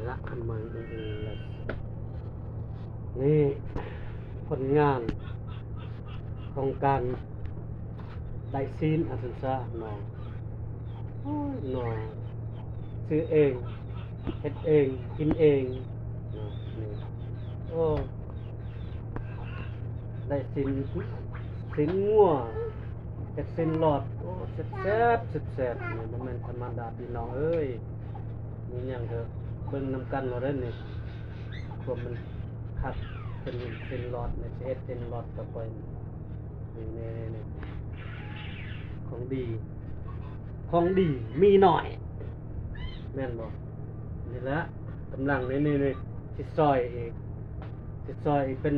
ละมังนี่ผลงานของการได้ซีนอาสุซะน้องน้องซื้อเองเฮ็ดเองกินเองนี่โอ้ได้ซีนงัวเฮ็ดซีนหลอดโอ้แซ่บนี่มันแม่นธรรมดาพี่น้องเอ้ยมีหยังเถอะเบิ่งนำกันเราเด้อนี่ความมันคักเป็นซีนหลอดนี่สิเฮ็ดซีนหลอดต่อไปนี่ของดีมีหน่อยแม่นบ่นี่ละกำลังนี่สิซอยอีกเป็น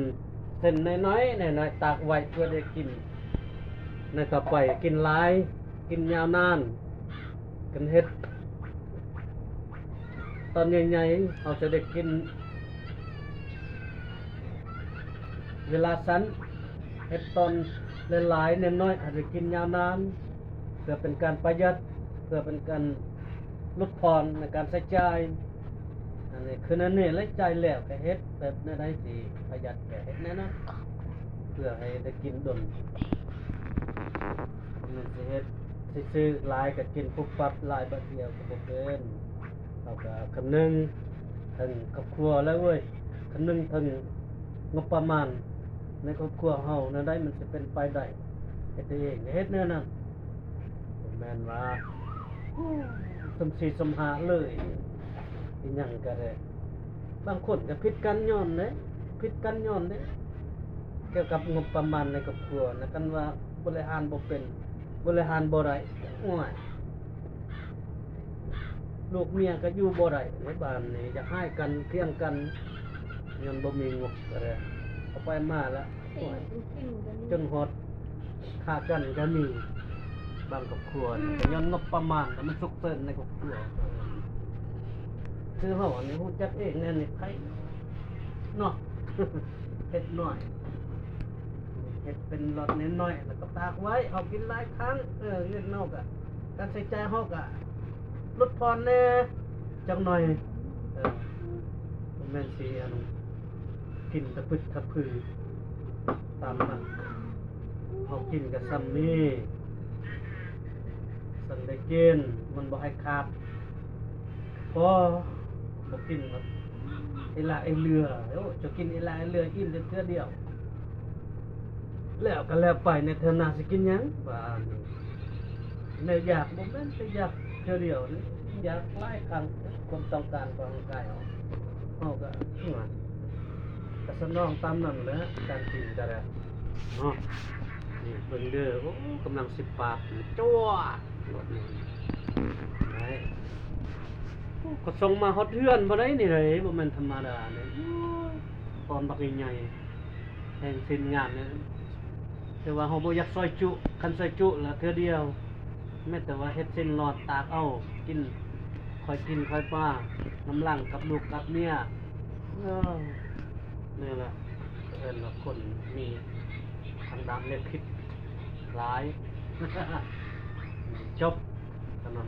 เส้นน้อยๆตากไว้เพื่อได้กินต่อไปกินหลายกินยาวนานกันเฮ็ดตอนใหญ่ๆเราจะได้กินเวลาสั้นเฮ็ดตอนหลายๆน้อยๆอาจจะกินยาวนานเพื่อเป็นการประหยัดเพื่อเป็นการลดผ่อนในการใช้จ่ายอันนี้คือนั่นนี่แล้วใจแล้วก็เฮ็ดแบบได้สิประหยัดก็เฮ็ดแน่นอนเพื่อให้ได้กินดนมันสิเฮ็ดซื้อหลายก็กินปุ๊บปั๊บหลายบัดเดียวก็บ่เกินเราก็คำนึงถึงครอบครัวแล้วเว้ยคำนึงถึงงบประมาณในครอบครัวเฮานั่นได้มันสิเป็นไปได้เฮ็ดเองเฮ็ดแน่นอนแม่นว่าสมสีสมหาเลยอีหยังก็ได้บางคนก็ผิดกันย้อนเด้เกี่ยวกับงบประมาณในครอบครัวนะกันว่าบริหารบ่เป็นบริหารบ่ได้โอ้ยลูกเมียก็อยู่บ่ได้ในบ้านนี่อยากให้กันเคียงกันย้อนบ่มีงบก็ได้เอาไปมาแล้วโอ้ยจนฮอดฆ่ากันก็มีบางครอบครัวก็ย้อนงบประมาณแต่มันสุกเสินในครอบครัวคือเฮาอันนี้ฮู้จักเองแน่นี่ไผเนาะ เฮ็ดน้อยเฮ็ดเป็นหลอดน้อยๆแล้วก็ตากไว้เอากินหลายครั้งเงินนอกอ่ะการใช้จ่ายเฮาก็ลดผ่อนแน่จังหน่อยบ่แม่นสิกินตะปึดตะพือตามนั้นเฮากินก็ซ้ำนี้สั่งได้กินมันบ่ให้ขาดพอบ่กินแบบไอ้ละไอ้เรือโอ้จะกินไอ้ละไอ้เรือกินแต่เทื่อเดียวแล้วก็แล้วไปในเทื่อหน้าสิกินหยังว่านี่อยากบ่แม่นแต่อยากเทื่อเดียวนี่อยากหลายครั้งความต้องการของร่างกายเฮาก็ก็สนองตามนั้นแหละการกินก็ได้เนาะนี่เบิ่งเด้อโอ้กำลังสิปากจั่วรถนี่ไหนก็ส่งมาฮอดเฮือนบ่ได้นี่เลยบ่แม่นธรรมดาเลยตอนบักใหญ่ๆแห่งสิ้นงานนี่แต่ว่าเฮาบ่อยากซอยจุคันซอยจุละเทื่อเดียวแม้แต่ว่าเฮ็ดเส้นหลอดตากเอากินค่อยป้าน้ำหลังกับลูกกับเมียนี่แหละเอิ้นว่าคนมีทางด้านเล็กคิดหลาย จบเท่านั้น